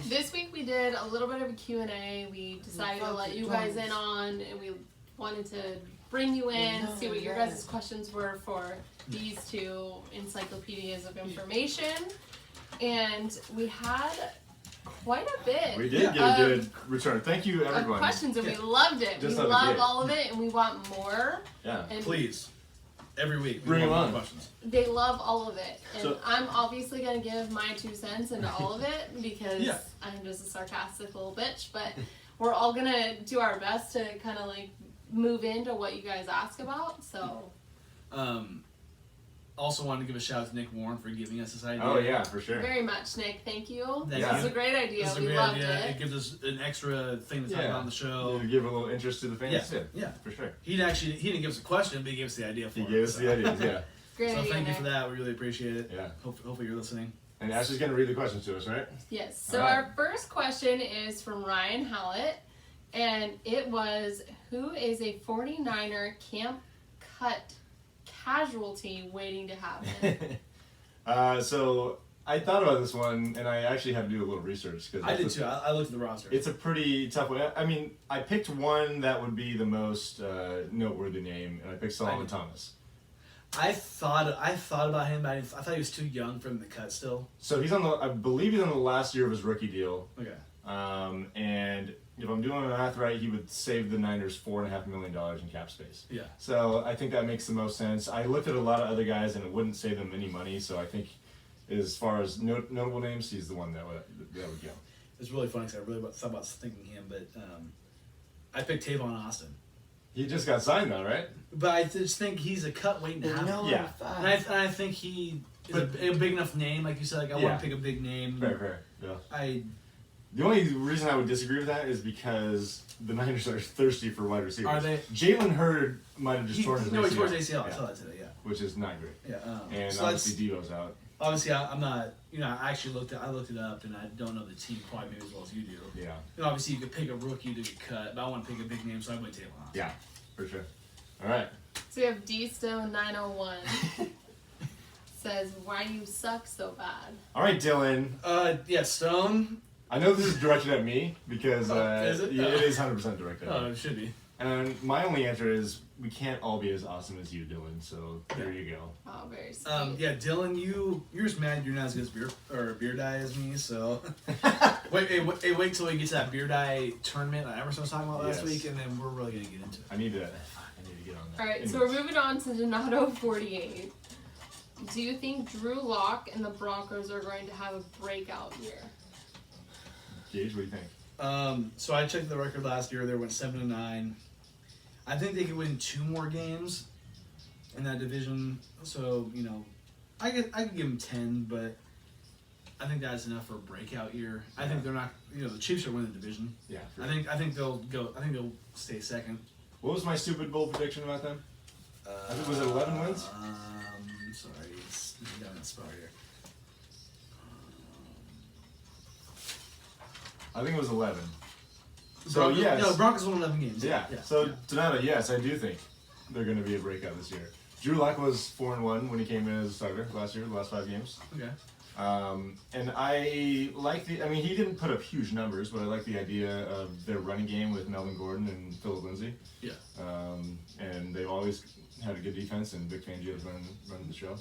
This week we did a little bit of a Q&A. We decided to let you guys in on, and we wanted to bring you in, see what your guys' questions were for these two encyclopedias of information. And we had quite a bit. We did get a good return. Thank you, everyone. Questions, and we loved it. Just we love all of it, and we want more. Yeah. And please, every week, bring them on. Questions. They love all of it, and So, I'm obviously gonna give my 2 cents into all of it because I'm just a sarcastic little bitch. But we're all gonna do our best to kind of like move into what you guys ask about. So. Also wanted to give a shout out to Nick Warren for giving us this idea. Oh yeah, for sure. Very much, Nick. Thank you. Thank This you. is a great idea. This is a We great loved idea. it. It gives us an extra thing to talk about on the show. You give a little interest to the fans. Yeah, for sure. He didn't give us a question, but he gave us the idea for it. He gave us the ideas, yeah. Great So idea, thank you Nick. for that. We really appreciate it. Yeah. Hopefully you're listening. And Ashley's gonna read the questions to us, right? Yes. So All right. our first question is from Ryan Hallett, and it was, who is a 49er camp cut casualty waiting to happen? So I thought about this one, and I actually had to do a little research. I did too. I looked at the roster. It's a pretty tough one. I mean, I picked one that would be the most noteworthy name, and I picked Solomon Thomas. I thought about him, but I thought he was too young for him to cut still. So I believe he's on the last year of his rookie deal. Okay. And if I'm doing my math right, he would save the Niners $4.5 million in cap space. Yeah. So I think that makes the most sense. I looked at a lot of other guys, and it wouldn't save them any money. So I think, as far as notable names, he's the one that would go. It's really funny because I really thought about thinking him, but I picked Tavon Austin. He just got signed, though, right? But I just think he's a cut waiting to happen. Yeah. And I think he is a big enough name, like you said. Like I want to pick a big name. Fair. Yeah. The only reason I would disagree with that is because the Niners are thirsty for wide receivers. Are they? Jalen Hurd might have just torn his ACL. No, he tore his ACL. I saw that today. Yeah. Which is not great. Yeah. And so obviously Devo's out. Obviously, I'm not. I actually looked it up, and I don't know the team quite maybe as well as you do. Yeah. Obviously, you could pick a rookie to get cut, but I want to pick a big name, so I went Tavon Austin. Yeah, for sure. All right. So we have D-Stone901 says, why you suck so bad? All right, Dylan. Yeah, Stone. I know this is directed at me because is it? Yeah, it is 100% directed at Oh, me. it should be. And my only answer is we can't all be as awesome as you, Dylan. So there you go. Oh, very sweet. Yeah, Dylan, you're just mad you're not as good as beer dye as me. So wait till we get to that beer dye tournament that Emerson was talking about last week, and then we're really gonna get into it. I need to get on that. All right, so we're moving on to Donato48. Do you think Drew Lock and the Broncos are going to have a breakout year? Gage, what do you think? So I checked the record last year. They went 7-9. I think they could win 2 more games in that division. So I could give them 10, but I think that's enough for a breakout year. I think they're not. The Chiefs are winning the division. Yeah. I think they'll go. I think they'll stay second. What was my stupid bold prediction about them? I think was it 11 wins? Sorry, it's down that spot here. I think it was 11. So Broncos, no, Broncos won 11 games. Yeah. So Donato, yes, I do think they're going to be a breakout this year. Drew Lock was 4-1 when he came in as a starter last year, the last 5 games. Okay. And I like he didn't put up huge numbers, but I like the idea of their running game with Melvin Gordon and Phillip Lindsay. Yeah. And they've always had a good defense, and Vic Fangio's running the show.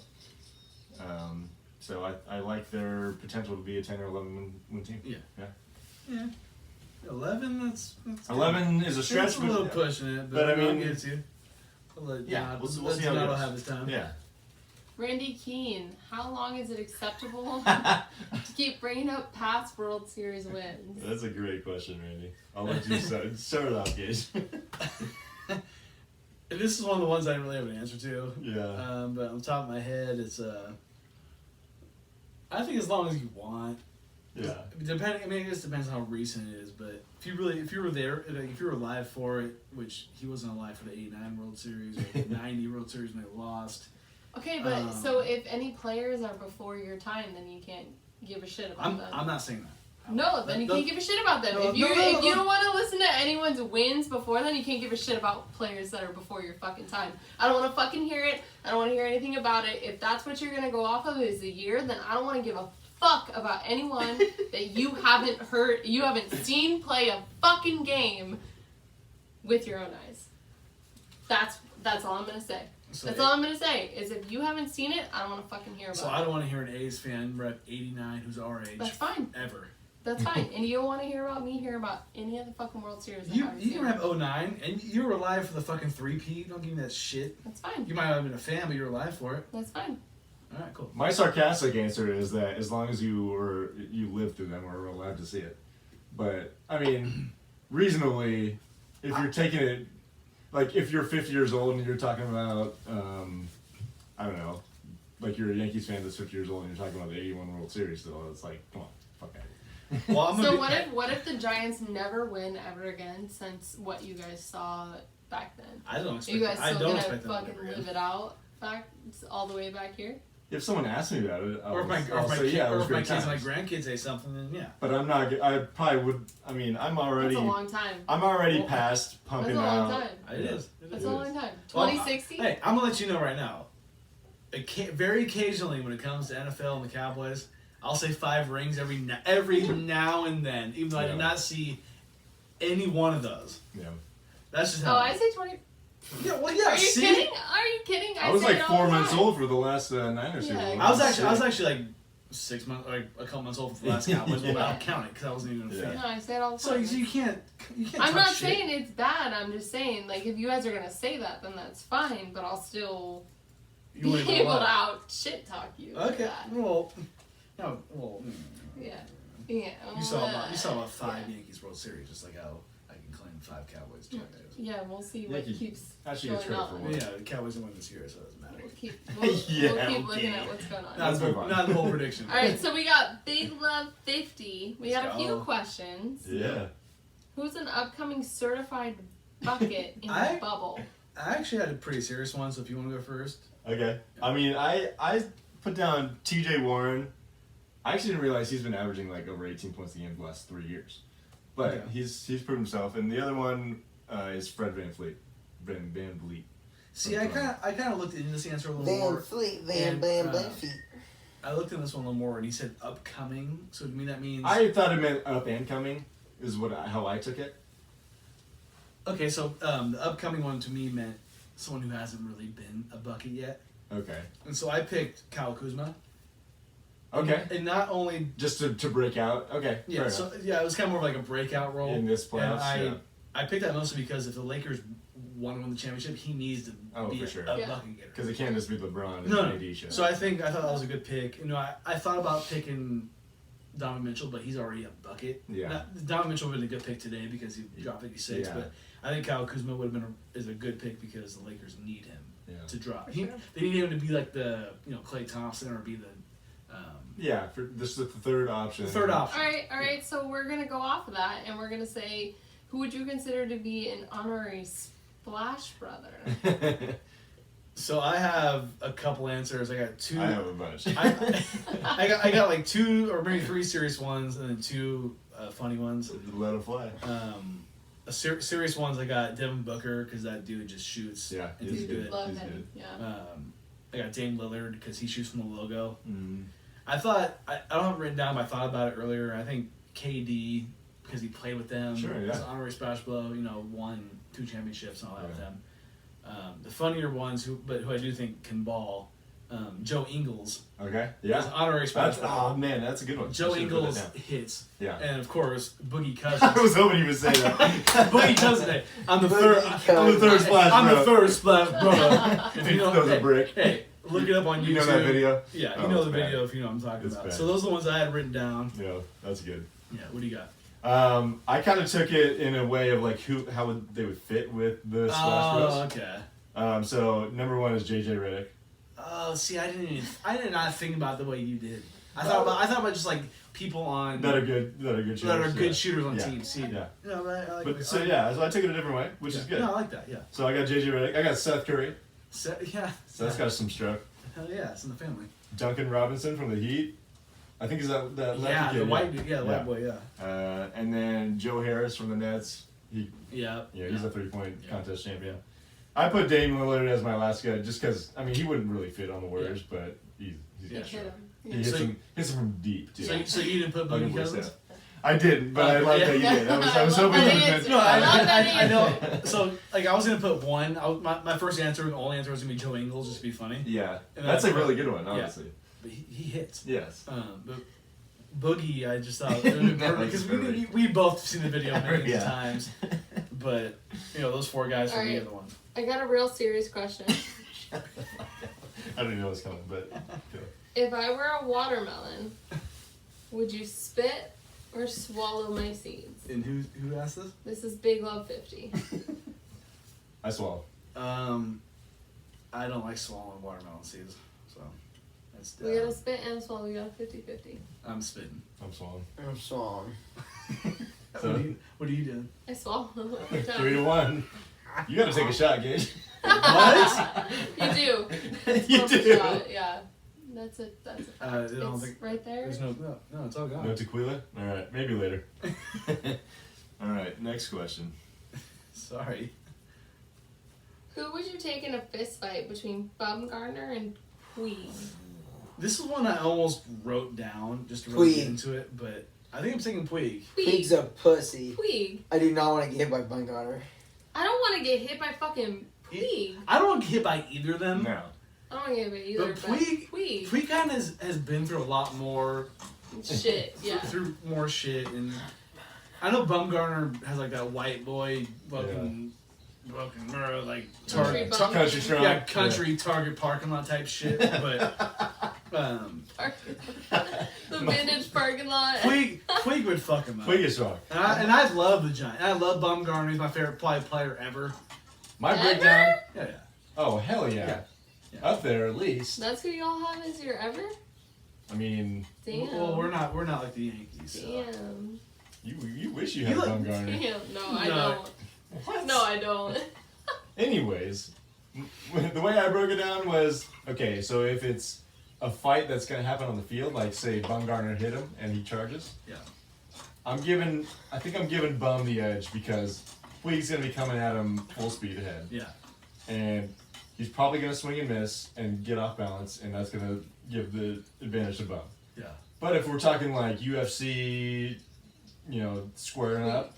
So I like their potential to be a 10 or 11 win team. Yeah. 11. That's 11 is a stretch. It's a little pushing it, but I mean, I'll get it to you. We'll see how Donato have his time. Yeah. Randy Keene, how long is it acceptable to keep bringing up past World Series wins? That's a great question, Randy. I'll let you start it off, Gage. This is one of the ones I didn't really have an answer to. Yeah. But on the top of my head, it's I think as long as you want. Yeah. Depending, I guess it depends on how recent it is. But if you were there, if you were alive for it, which he wasn't alive for the '89 World Series or the '90 World Series when they lost. Okay, but so if any players are before your time, then you can't give a shit about them. I'm not saying that. No, then you can't give a shit about them. If you don't want to listen to anyone's wins before then, you can't give a shit about players that are before your fucking time. I don't want to fucking hear it. I don't want to hear anything about it. If that's what you're going to go off of is the year, then I don't want to give a fuck about anyone that you haven't seen play a fucking game with your own eyes. That's all I'm gonna say. So That's all I'm gonna say, is if you haven't seen it, I don't wanna fucking hear about So it. I don't want to hear an A's fan rep 89 who's our age. That's fine. Ever. That's fine. And you don't wanna hear about me hear about any other fucking World Series I You haven't you seen. can have 09 and you were alive for the fucking 3P. Don't give me that shit. That's fine. You might not have been a fan, but you're alive for it. That's fine. All right, cool. My sarcastic answer is that as long as you lived through them, we're allowed to see it. But I mean, reasonably, if you're taking it, like if you're 50 years old and you're talking about, I don't know, like you're a Yankees fan that's 50 years old and you're talking about the '81 World Series still, it's like, come on, fuck out. Well, I'm gonna So be, what if the Giants never win ever again since what you guys saw back then? I don't Are expect. you guys I still don't gonna expect them to fucking win again. leave it out back all the way back here? If someone asks me about it, Or if my I'll say, kid, yeah, it or was if my great kids and my times. grandkids say something, then yeah. But I'm not. I probably would. I mean, I'm already. That's a long time. I'm already Well, past That's pumping a long out. time. It is. It That's is. a long time. Well, 2060? Hey, I'm gonna let you know right now. Very occasionally, when it comes to NFL and the Cowboys, I'll say 5 rings every now and then, even though I Yeah. did not see any one of those. Yeah. That's just Oh, how. I say 20. Yeah, well, yeah. Are you see, kidding? Are you kidding? I was say like it all 4 the months time. old for the last Niners Yeah. season. I was actually like 6 months, like a couple months old for the last Cowboys, but I don't count it because I wasn't even a fan. No, I say it all the So time. you can't. I'm talk not shit. saying it's bad. I'm just saying, like, if you guys are gonna say that, then that's fine. But I'll still You be wouldn't even able to lie. out shit talk you. for Okay. that. Well, no. Well, Yeah. Yeah. you saw about 5 Yankees World Series, just like how I can claim 5 Cowboys championships. Yeah, we'll see what Yankee- keeps actually going gets credit on. for I one. mean, yeah, the Cowboys didn't win this year, so it doesn't matter. We'll keep, Yeah, we'll keep looking okay. at what's going on. Not, Let's move on. not the whole prediction. All right, so we got Big Love 50. We Let's got a few go. questions. Yeah. Who's an upcoming certified bucket in I- the bubble? I actually had a pretty serious one, so if you want to go first. Okay. I mean, I put down T.J. Warren. I actually didn't realize he's been averaging like over 18 points a game the last 3 years, but Okay. he's proven himself. And the other one is Fred VanVleet. Van Vliet. See, I kind of looked into this answer a little Van more. Fleet, and, Van Fleet. I looked into this one a little more, and he said upcoming. So to me, that means I thought it meant up and coming, is how I took it. okay. So the upcoming one to me meant someone who hasn't really been a bucket yet, Okay. and so I picked Kyle Kuzma. Okay. And not only Just to break out. Okay. yeah, fair so yeah, it was kind of more of like a breakout role enough. In this And playoffs. I picked that mostly because if the Lakers want to win the championship, he needs to Oh, be for a, sure. a Yeah. bucket getter. Because it can't just be LeBron and No, no. AD show. So I thought that was a good pick. You know, I thought about picking Donovan Mitchell, but he's already a bucket. Yeah. Donovan Mitchell would have been a good pick today because he dropped 56. Yeah. But I think Kyle Kuzma would have been is a good pick because the Lakers need him Yeah. to drop. For sure. They need him to be like the Klay Thompson or be the Yeah, for this is the third option. third option. All right. So we're gonna go off of that, and we're gonna say, who would you consider to be an honorary Splash Brother? So I have a couple answers. I got 2. I have a bunch. I got like 2 or maybe 3 serious ones and then 2 funny ones. Let it fly. Serious ones I got Devin Booker because that dude just shoots. Yeah, and he's he's good. good. Love He's him. good. Yeah. I got Dame Lillard because he shoots from the logo. Mm. I thought I don't have it written down, but I thought about it earlier. I think KD because he played with them. Sure, yeah. As an honorary splash blow, won 2 championships and all that with Yeah. them. The funnier ones, who I do think can ball, Joe Ingles. Okay. As Yeah. an honorary splash That's blow. oh man, that's a good one. Joe I should've put that Ingles down. hits, Yeah. and of course Boogie I Cousins. was hoping you would say that. Boogie Cousins. I'm the Boogie third. I'm the third splash. I'm the bro. third splash, brother. If He you know, throws a hey, brick. Hey, look it up on YouTube. You know that video? Yeah, Oh, you know it's the bad. video if you know what I'm talking It's about. bad. So those are the ones I had written down. Yeah, that's good. Yeah, what do you got? I kind of took it in a way of like how they would fit with the Splash Bros. Okay. So number 1 is JJ Redick. Oh, see, I did not think about it the way you did. I thought about just like people on That are good shooters. that are good yeah. shooters on Yeah. teams. See, Yeah. No, but I like But so I took it a different way, which is good. No, I like that. Yeah. So I got JJ Redick. I got Seth Curry. So, yeah. So that's got some stroke. Hell yeah, it's in the family. Duncan Robinson from the Heat. I think is that lefty Yeah, kid, the white dude. Yeah, the Yeah. white boy. Yeah. And then Joe Harris from the Nets. Yeah. He's a 3-point Yeah. contest champion. I put Dame Lillard as my last guy just because, I mean, he wouldn't really fit on the Warriors, but he's Yeah, got Hit shot. him. He hits him from deep too. So you didn't put Boogie Cousins? I didn't, but I like that you did. I was hoping you meant. No, I know. So like I was gonna put one. My first answer, the only answer was gonna be Joe Ingles, just to be funny. Yeah, And that's a then- really good one, honestly. Yeah. But he hits. Yes. But Boogie, I just thought it would be perfect because we both seen the video millions of times. But those four guys for me are the one. I got a real serious question. I don't even know what's coming, but. If I were a watermelon, would you spit or swallow my seeds? And who asked this? This is Big Love 50. I swallow. I don't like swallowing watermelon seeds, so that's. We got a spit and a swallow. We got a 50-50. I'm spitting. I'm swallowing. I'm swallowing. So, what are you doing? I swallow every time. 3-1. You gotta take a shot, Gage. What? You do. You Smoke a do. shot, yeah. That's a fact. I don't It's think right there. there's no, it's all gone. No tequila? Alright, maybe later. Alright, next question. Sorry. Who would you take in a fist fight between Bumgarner and Puig? This is one I almost wrote down just to really get Puig. into it, but I think I'm taking Puig. Pig's a pussy. Puig. I do not want to get hit by Bumgarner. I don't want to get hit by fucking Puig. I don't get hit by either of them. No. I don't want to get hit by either. But Puig- Puig. Puig kind of has been through a lot more, Shit, yeah. through more shit, and I know Bumgarner has like that white boy fucking like Country target, bum. Country strong. yeah, country Target parking lot type shit, but The vintage parking lot. Puig would fuck him up. Puig is strong. And I love the Giant. I love Bumgarner. He's my favorite player ever. My Ever? breakdown. Yeah. Oh, hell yeah. Yeah. Up there at least. That's who y'all have as your ever? I mean, Damn. Well, we're not like the Yankees. So. Damn. you wish you You had look- Bumgarner. Damn. No, I No. don't. What? No, I don't. Anyways, the way I broke it down was, okay, so if it's a fight that's going to happen on the field, like say Bumgarner hit him and he charges, Yeah. I think I'm giving Bum the edge because Puig's going to be coming at him full speed ahead. Yeah. And he's probably going to swing and miss and get off balance, and that's going to give the advantage to Bum. Yeah. But if we're talking like UFC, squaring up,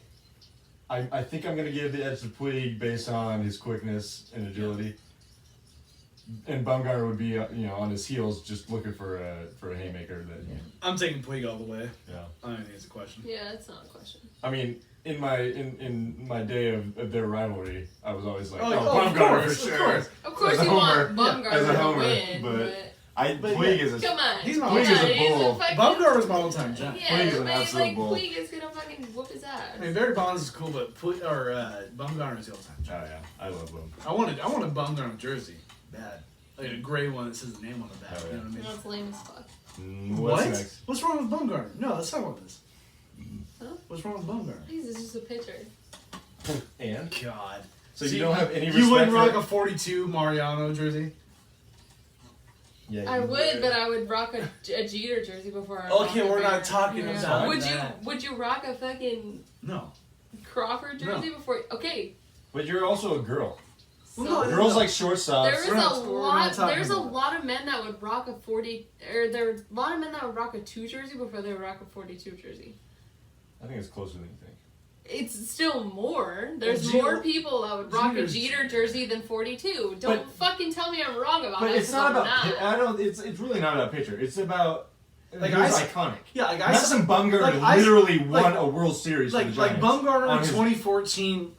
I think I'm going to give the edge to Puig based on his quickness and agility. And Bumgarner would be, on his heels, just looking for a haymaker. That, I'm taking Puig all the way. yeah. I don't think it's a question. Yeah, that's not a question. I mean, in my day of their rivalry, I was always like, Oh, Bumgarner of course, for of sure. course. Of course As a you homer. want As a Bumgarner to homer, win, but- but But Puig yeah. is a come on. He's my Come Puig is on, a he's bull. fucking- Bumgarner's my all-time Giant. Yeah, Puig is an but absolute bull. Puig is gonna fucking whoop his ass. I mean, Barry Bonds is cool, but Bumgarner's the all-time Oh Giant. yeah, I love Bum. I want a Bumgarner jersey, bad, like a gray one that says the name on the back. Oh, You know yeah. what I mean? That's lame as fuck. What's What? next? What's wrong with Bumgarner? No, let's talk about this. Huh? What's wrong with Bumgarner? He's just a pitcher. And God. so you don't have any respect You wouldn't for rock a 42 Mariano jersey? Yeah, I you would, but I would rock a Jeter jersey before I Okay, rock a we're not Bear. talking Yeah. about Would that. Would you rock a fucking No. Crawford jersey before? Okay. But you're also a girl. So Well, no, Girls like shortstops. there is We're not- a we're not lot. talking There's a about that. lot of men that would rock a 40, or there are a lot of men that would rock a 2 jersey before they would rock a 42 jersey. I think it's closer than you think. It's still more. There's Well, more people that would rock Jeter's- a Jeter jersey than 42. Don't fucking tell me I'm wrong about But that. it's not 'cause about. I'm I don't. It's really not about pitcher. It's about. Like, Like I- iconic. Yeah, like Madison Bumgarner like, I- literally like- won a World Series for the like Giants. Bumgarner on in his- 2014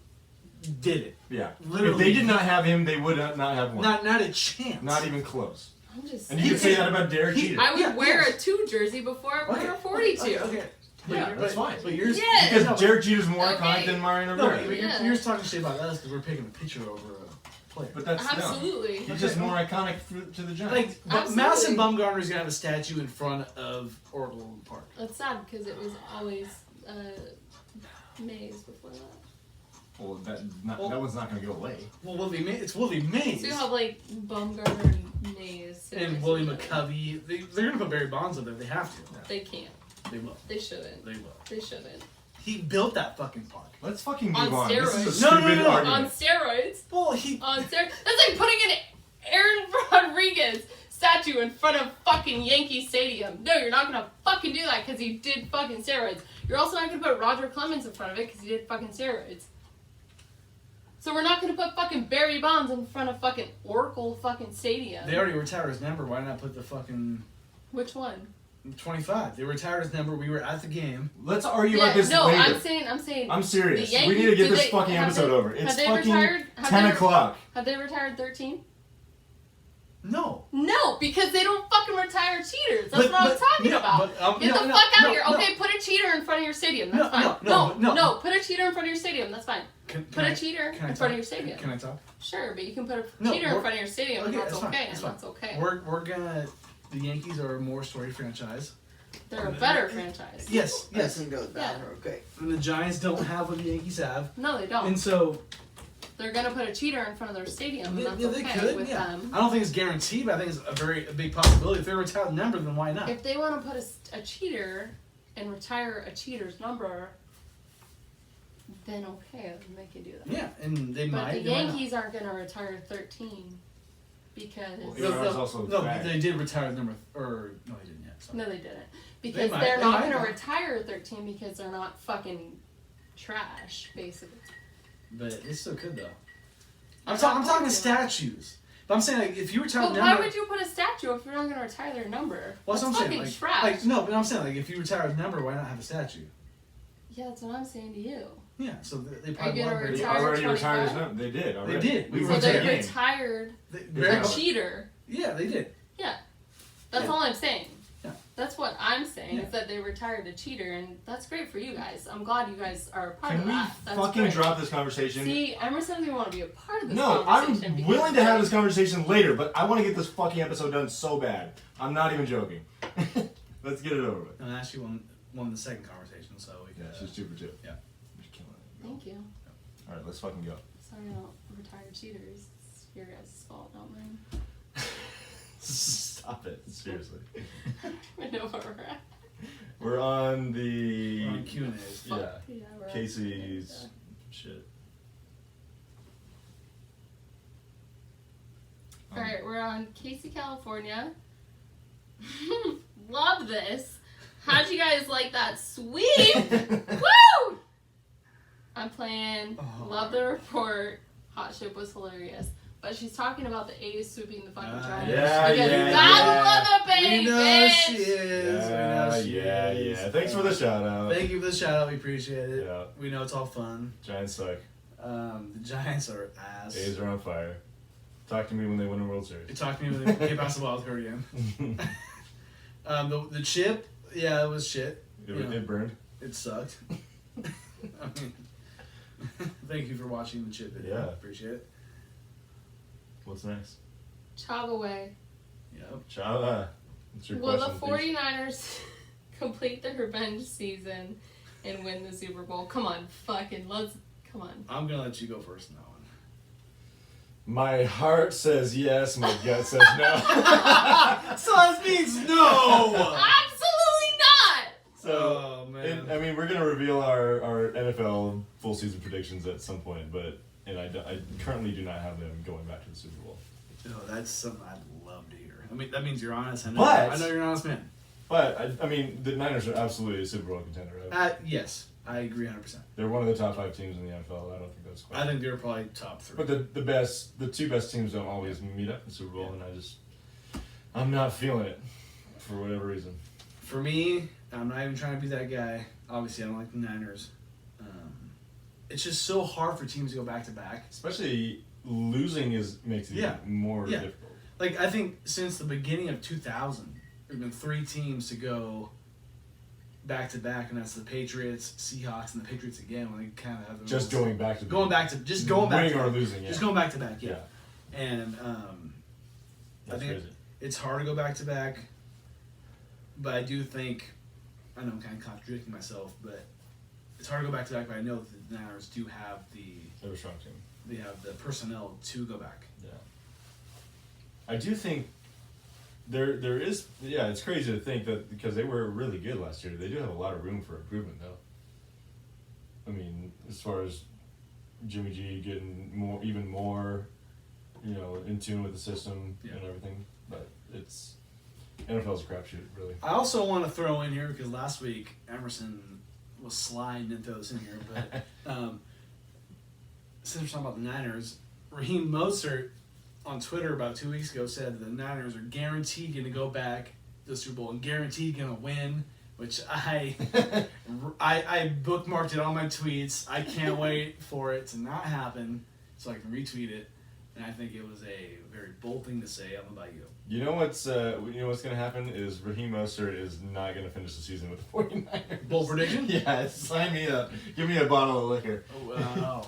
did it. Yeah. Literally. If they did not have him, they would not have won. Not a chance. Not even close. I'm just. And you can say that about Derek he- Jeter. I would Yeah, wear yes. a 2 jersey before I wear a 42. Okay. Yeah, that's fine. But yours, Yes. Because no, Derek Jeter's more Okay. iconic than Mariano no, Rivera. but Yeah. you're talking shit about us because we're picking a pitcher over a player. But that's no. Absolutely. He's just more iconic to the Giants. Like, but Absolutely. Madison Bumgarner is gonna have a statue in front of Oracle Park. That's sad because it was always Mays before that. well, that one's not going to go away. Well, it's Willie Mays So you have like Bumgarner and Mays. sitting and next Willie to each other. McCovey. They're gonna put Barry Bonds up there. They have to. They can't. They will. They shouldn't. They will. They shouldn't. He built that fucking park. Let's fucking On move on. This is a steroids. No, stupid no, no. argument. On steroids. Well, he. On steroids. That's like putting in Aaron Rodriguez. statue in front of fucking Yankee Stadium. No, you're not gonna fucking do that because he did fucking steroids. You're also not gonna put Roger Clemens in front of it because he did fucking steroids. So we're not gonna put fucking Barry Bonds in front of fucking Oracle fucking Stadium. They already retired his number. Why not put the fucking Which one? 25? They retired his number. We were at the game. Let's argue about this no, later. I'm saying. I'm serious. the We Yankees, need to get do this they- fucking have episode they- over. have It's they fucking retired- have 10 they- o'clock. Have they retired 13? No. No, because they don't fucking retire cheaters. That's what I'm talking no, about. but, Get no, the no, fuck out no, of here. no. Okay, put a cheater in front of your stadium. That's No, fine. no, Put a cheater in front of your stadium. That's fine. Put a cheater in front of your stadium. Can I talk? Sure, but you can put a No, cheater in we're- front of your stadium, and Okay, that's that's fine, okay. that's And fine. that's okay. We're gonna. The Yankees are a more storied franchise. They're a better franchise. Yes, Yes, yes. and goes down real quick. And the Giants don't have what the Yankees have, No, they don't. and so They're gonna put a cheater in front of their stadium, and that's they okay could. with Yeah. them. I don't think it's guaranteed, but I think it's a big possibility. If they retire the number, then why not? If they want to put a cheater and retire a cheater's number, then okay, they can do that. Yeah, and they But might. the they might not. Yankees aren't gonna retire 13 because Well, No, Aaron's also no, fat. they did retire the number, or no, they didn't yet. Sorry. no, they didn't. Because might- they're they not might gonna not. retire 13 because they're not fucking trash, basically. But it still could though. You're I'm not talking going to. statues. But I'm saying like if you retire But the why number, would you put a statue if you're not gonna retire their number? well, That's that's what I'm fucking saying. trash. Like no, but I'm saying like if you retire the number, why not have a statue? Yeah, that's what I'm saying to you. Yeah, so they you probably gonna want They retire already 25? retired his number. They did. Already. They did. We We So went to they the game. retired very a much. cheater. Yeah, they did. That's Yeah. all I'm saying. Yeah. That's what I'm saying Yeah. is that they retired a cheater, and that's great for you guys. I'm glad you guys are a part Can of we that. That's fucking great. drop this conversation? See, Emerson doesn't even want to be a part of this No, conversation. I'm because willing to have this conversation later, but I want to get this fucking episode done so bad. I'm not even joking. Let's get it over with. And I actually won the second conversation, so we Yeah, can. she's super chill. Yeah. You're killing it. Thank you. All right, let's fucking go. Sorry I don't retire cheaters. It's your guys' fault, not mine. Stop it. Seriously. I know where we're at. We're on the We're on Q&As. yeah Yeah, we're at- Casey's shit. Alright, we're on Casey, California. Love this. How'd you guys like that sweep? Woo! I'm playing. Oh. Love the report. Hot ship was hilarious. But she's talking about the A's sweeping the fucking Giants. Yeah, Because yeah, that's yeah. the baby, We know bitch. she is. We know she is. Thanks for the shout out. Thank you for the shout out. We appreciate it. Yeah. We know it's all fun. Giants suck. The Giants are ass. A's are on fire. Talk to me when they win a World You Series. talked to me when they came past the wild card again. The chip, yeah, it was shit. It burned. It sucked. I mean, thank you for watching the chip video. Yeah. Appreciate it. What's next? Chop away. Yep. Chava. What's your Will the question, please? 49ers complete the revenge season and win the Super Bowl? Come on, come on. I'm gonna let you go first on that one. My heart says yes, my gut says no. So that means no. Absolutely not! So, Oh, man. I mean, we're gonna reveal our NFL full season predictions at some point, but I currently do not have them going back to the Super Bowl. No, that's something I'd love to hear. I mean, that means you're honest. I know, But- I know you're an honest man. But I mean, the Niners are absolutely a Super Bowl contender. Right? Yes, I agree 100%. They're one of the top 5 teams in the NFL. I don't think that's quite. I think they're probably top 3. But the two best teams don't always meet up in the Super Bowl, and I'm not feeling it for whatever reason. For me, I'm not even trying to be that guy. Obviously, I don't like the Niners. It's just so hard for teams to go back to back. Especially losing makes it Yeah. even more Yeah. difficult. Like, I think since the beginning of 2000, there have been 3 teams to go back to back, and that's the Patriots, Seahawks, and the Patriots again. When they kind of have the Just rules. going back to going back to winning or losing. Yeah. just going back to back. Yeah. And That's think crazy. it's hard to go back to back, but I do think I know I'm kind of contradicting myself, but it's hard to go back to back. But I know that the Niners do have They're a strong team. they have the personnel to go back. Yeah. I do think there is it's crazy to think that because they were really good last year, they do have a lot of room for improvement though. I mean, as far as Jimmy G getting even more in tune with the system Yeah. and everything. But NFL's a crapshoot, really. I also want to throw in here because last week Emerson was sliding and throw this in here, but since we're talking about the Niners, Raheem Mostert on Twitter about 2 weeks ago said the Niners are guaranteed going to go back to the Super Bowl and guaranteed going to win, which I bookmarked it on my tweets. I can't wait for it to not happen so I can retweet it. And I think it was a very bold thing to say. I don't know about you. You know what's gonna happen is Raheem Mostert is not gonna finish the season with the 49ers. Bold prediction? Yeah, sign me up. Give me a bottle of liquor. Oh, wow.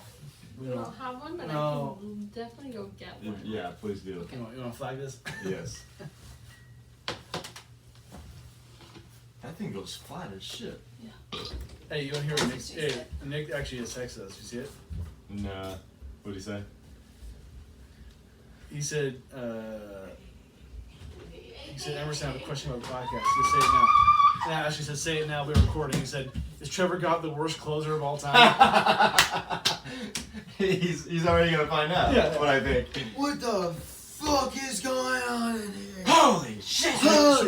We don't have one, but No. I can definitely go get one. Yeah, please do. You want to flag this? Yes. That thing goes flat as shit. Hey, you want to hear what Nick? Hey, Nick actually has texted us. You see it? Nah. What'd he say? He said, Emerson, I have a question about the podcast. He said, say it now. Yeah, actually said, say it now. We're recording. He said, is Trevor Gott the worst closer of all time? He's already gonna find out. Yeah. What I think. What the fuck is going on in here? Holy shit!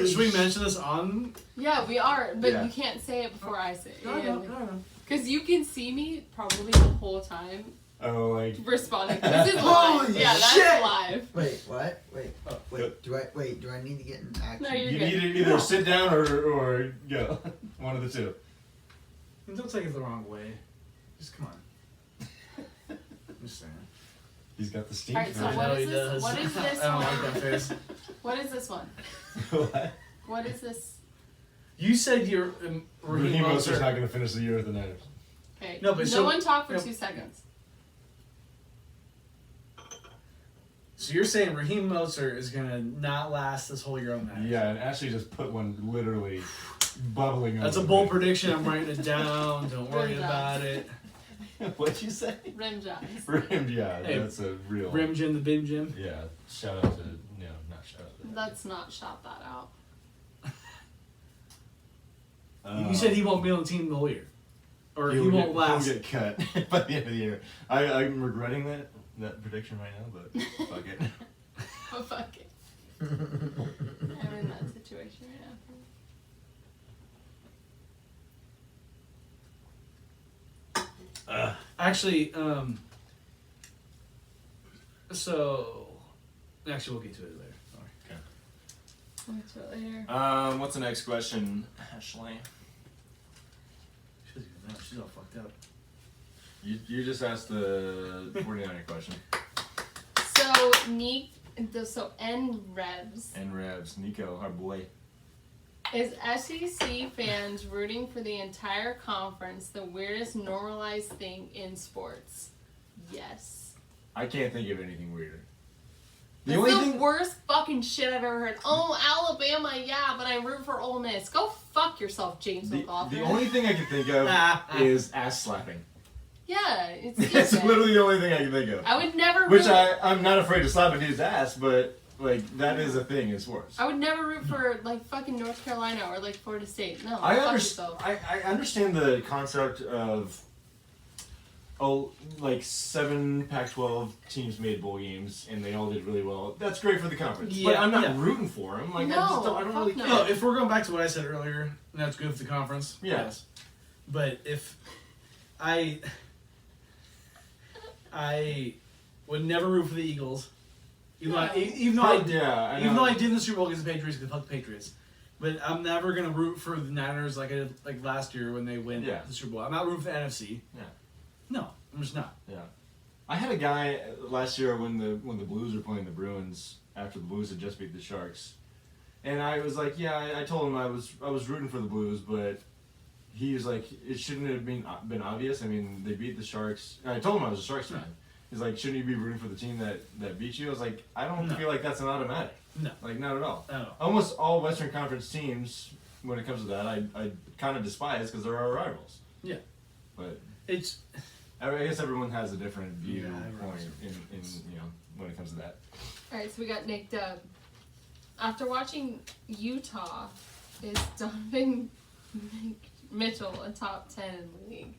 Should we mention this on? Yeah, we are, but Yeah. you can't say it before I say it. No. Because you can see me probably the whole time Oh, like. responding. This is live. Holy Yeah, that's shit! live. Wait, what? Wait, Oh, do I need to get in action? No, you're You good. need to either sit down or go. One of the two. And don't take it the wrong way. Just come on. I'm just saying. He's got the steam. Alright, so I what know is he this? does. What is this I don't one? like that face. What is this one? What? What is this? You said you're Raheem Mostert's Mostert. not going to finish the year with the Niners. Okay. No, but so- one talk for no. 2 seconds. So you're saying Raheem Mostert is gonna not last this whole year on that? Yeah, and Ashley just put one literally bubbling That's a over bold me. prediction. I'm writing it down. Don't worry Good job. about it. What'd you say? Rim jobs. Rim, yeah, Hey, that's a real. Rim Jim the Bim Jim. Yeah, shout out to not shout out. To Let's not shout that out. You said he won't be on the team the whole year, or he won't last. He'll get cut by the end of the year. I'm regretting that prediction right now, but fuck it. Oh, fuck it. I'm in that situation right now. Actually, so actually we'll get to it later. Sorry. I'll get to it later. What's the next question, Ashley? She doesn't even know. She's all fucked up. You just asked the 49er question. So, NREVs. And Revs, Nico, our boy. Is SEC fans rooting for the entire conference the weirdest normalized thing in sports? Yes. I can't think of anything weirder. The That's only the thing. worst fucking shit I've ever heard. Oh, Alabama, yeah, but I root for Ole Miss. Go fuck yourself, James The McLaughlin. only thing I can think of is ass slapping. Yeah, it's That's stupid. literally the only thing I can think of. I would never Which root. I'm not afraid to slap a dude's ass, but like that is a thing in sports. I would never root for like fucking North Carolina or like Florida State. No, I fuck understand. yourself. I understand the concept of like 7 Pac-12 teams made bowl games and they all did really well. That's great for the conference, but Yeah, I'm not yeah. rooting for them. Like No, I don't fuck really no. care. No, if we're going back to what I said earlier, that's good for the conference. Yeah. Yes. But if I would never root for the Eagles, even though No. even though I Yeah, even though I did in the Super Bowl against the Patriots, because fuck the Patriots. But I'm never gonna root for the Niners like I did like last year when they win Yeah. the Super Bowl. I'm not rooting for the NFC. Yeah. No, I'm just not. Yeah, I had a guy last year when the Blues were playing the Bruins after the Blues had just beat the Sharks, and I was like, yeah, I told him I was rooting for the Blues, but he was like, it shouldn't have been obvious. I mean, they beat the Sharks. And I told him I was a Sharks fan. He's like, shouldn't you be rooting for the team that beat you? I was like, I don't No. feel like that's an automatic. No. Like not at all. I don't know. Almost all Western Conference teams, when it comes to that, I kind of despise because they're our rivals. Yeah. But It's I guess everyone has a different viewpoint everyone's- in when it comes to that. Alright, so we got Nick Dub. After watching Utah, is Donovan Mitchell a top 10 in the league?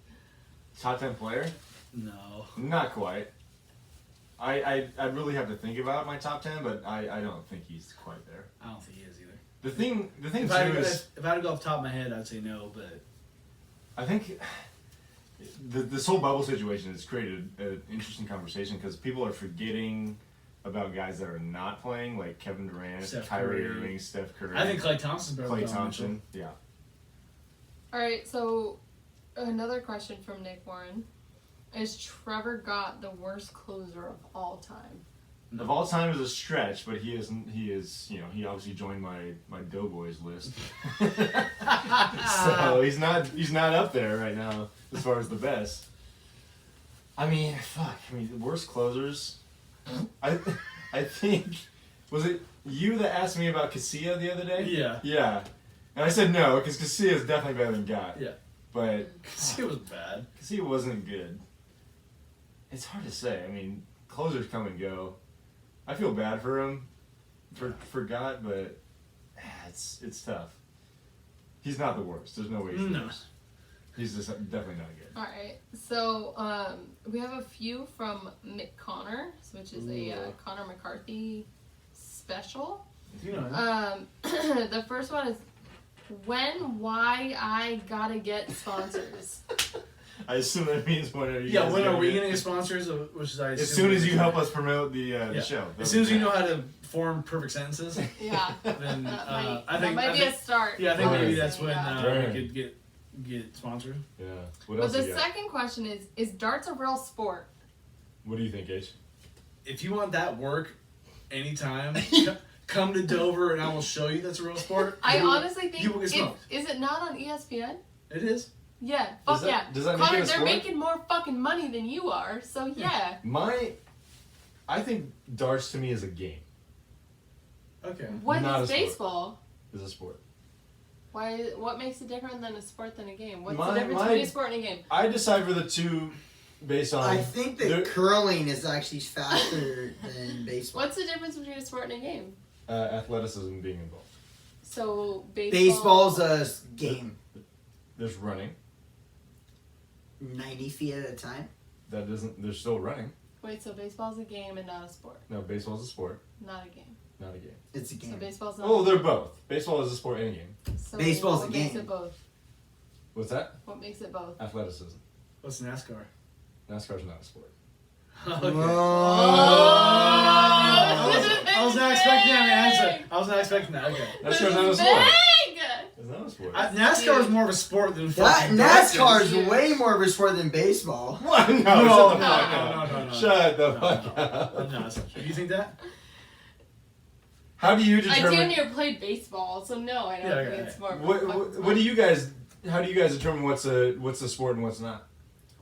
Top 10 player? no. Not quite. I'd really have to think about my top 10, but I don't think he's quite there. I don't think he is either. The thing If too I is had to go off the top of my head, I'd say no, but I think this whole bubble situation has created an interesting conversation because people are forgetting about guys that are not playing, like Kevin Durant, Steph Kyrie Curry. Irving, Steph Curry. I think Klay Thompson's better than Klay Donovan Thompson. Yeah. All right, so another question from Nick Warren: is Trevor Gott the worst closer of all time? Mitchell. Of all time is a stretch, but he isn't. He is. You know, he obviously joined my Doughboys list. So he's not up there right now as far as the best. I mean, fuck. I mean, the worst closers. I think was it you that asked me about Casilla the other day? Yeah. Yeah. And I said no because Casilla is definitely better than Gott. Yeah. But He was bad. Casilla wasn't good. It's hard to say. I mean, closers come and go. I feel bad for him, for Gott, but it's tough. He's not the worst. There's no way he's the No. worst. He's just definitely not good. All right, so we have a few from Mick Connor, which is a Connor McCarthy special. You know. The first one is when, why I gotta get sponsors. I assume that means whenever you Yeah, guys when get are we it. getting sponsors? Which is I As assume soon as you is- help us promote the Yeah. show. As soon as you know how to form perfect sentences, Yeah, then that I think might be a start. yeah, I think maybe Right. that's when Right. we could get sponsored. Yeah. What But else the you got? second question is darts a real sport? What do you think, H? If you want that work anytime, come to Dover and I will show you that's a real sport. I You will- honestly think you will get smoked. is it not on ESPN? It is. Yeah, Does fuck that- yeah. does that make Connor, it a they're sport? making more fucking money than you are, so yeah. I think darts to me is a game. Okay. What Not is a sport. baseball? Is a sport. Why? What makes it different than a sport than a game? What's My- the difference my- between a sport and a game? I decipher the two based on. I think that there- curling is actually faster than baseball. What's the difference between a sport and a game? athleticism being involved. So Baseball's a game, There's running. 90 feet at a time. That doesn't. They're still running. Wait, so baseball's a game and not a sport, No, baseball's a sport, not a game. not a game. It's a So game. baseball's not. Oh, they're both. Baseball is a sport and a game. So baseball's what a makes game. it both? What's that? What makes it both? Athleticism. What's NASCAR? NASCAR's not a sport. Okay. Whoa. I was not expecting that answer. I was not expecting that. Okay. NASCAR's not a sport. Big! It's not a sport. NASCAR is more of a sport than That fucking NASCAR is Huge. way more of a sport than baseball. What? No, No, shut the no, fuck no, up. no, no, no. Shut the No, fuck no. up. No, that's not true. You think that? How do you I determine? damn near played baseball, so no, I don't Yeah, think yeah, it's more. of a What, fucking what, sport. what do you guys? How do you guys determine what's a sport and what's not?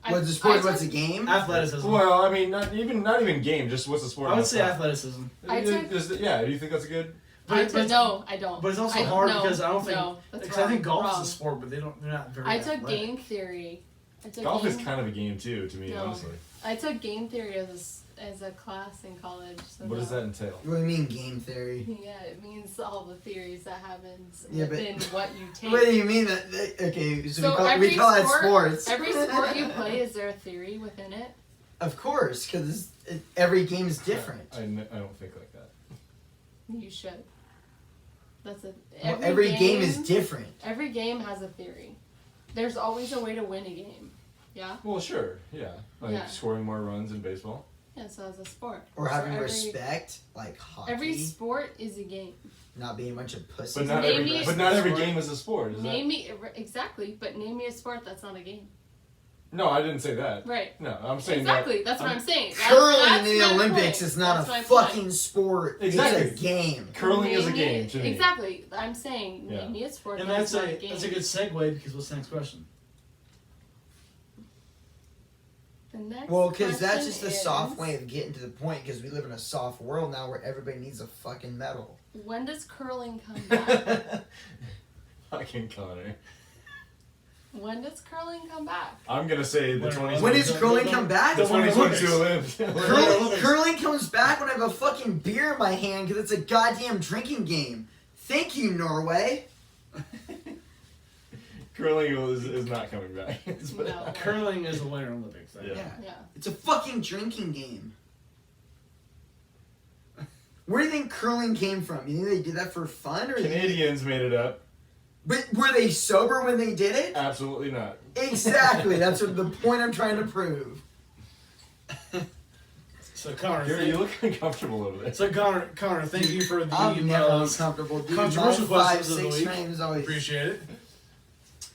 What's a sport? I What's a took- game? Athleticism. Well, I mean, not even game. Just what's a sport? I and would what's say not? athleticism. I took- Yeah. Do you think that's a good? No, I don't. But it's also I- hard no, because I don't think no, that's because I think wrong, golf wrong. is a sport, but they're not very. I took athletic. game theory. I took Golf game, is kind of a game too, to me, No. honestly. I took game theory as a class in college. So What does no. that entail? What do you mean game theory? Yeah, it means all the theories that happens Yeah, but- within what you take. What do you mean that? Okay, so, So we every call that sport- sports. Every sport you play, is there a theory within it? Of course, because every game is different. I don't think like that. You should. That's a Well, every game is different. Every game has a theory. There's always a way to win a game. Yeah? Well, sure, yeah, like Yeah. scoring more runs in baseball. Yeah, so as a sport. Or So having every, respect, like hockey. Every sport is a game. Not being a bunch of pussies. But not Name every, me- but not every Sport. game is a sport. Is Name me exactly, but name me a sport that's not a game. that? No, I didn't say that. Right. No, I'm saying Exactly. That's what I'm- I'm saying. Curling That's in the my Olympics point. is not That's a my fucking point. sport. Exactly. It's a game. Curling is a Name me- game to me. Exactly. I'm saying Yeah. name me a sport And that's that's not a a game. that's a good segue because what's the next question? The next Well, because that's question just a is, soft way of getting to the point. Because we live in a soft world now where everybody needs a fucking medal. When does curling come back? Fucking Connor. When does curling come back? I'm gonna say the When- 20. When does the- curling the- come back? the the 2022 Olympics. Olympics? Curling comes back when I have a fucking beer in my hand because it's a goddamn drinking game. Thank you, Norway. Curling is not coming back. No. Curling is a Winter Olympics. Right? Yeah. Yeah. Yeah. It's a fucking drinking game. Where do you think curling came from? You think they did that for fun, or Canadians made it up. But were they sober when they did it? Absolutely not. Exactly. That's what the point I'm trying to prove. So Connor, Gary, you look uncomfortable over there. so Connor, thank you for the I'm never most uncomfortable. Dude, controversial my 5, questions of the 6 week. frames always. Appreciate it.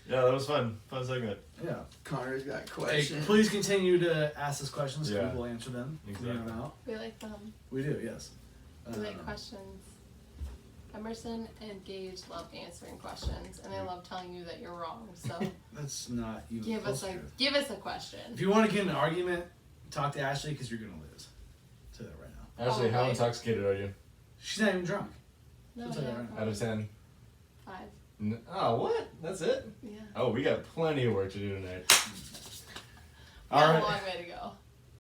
Yeah, that was fun. Fun segment. Yeah. Connor's got Hey, questions. please continue to ask us questions. Yeah. We will answer them. Exactly. Clean them out. We like them. We do, yes. We like questions. Emerson and Gage love answering questions, and they love telling you that you're wrong. So That's not even give close us to a it. give us a question. If you want to get in an argument, talk to Ashley because you're gonna lose. Say that right now. Ashley, how Probably. intoxicated are you? She's not even drunk. No, I'll tell you yeah, right now. Out of 10. 5. Oh, what? That's it? Yeah. Oh, we got plenty of work to do tonight. We got All a right. long way to go.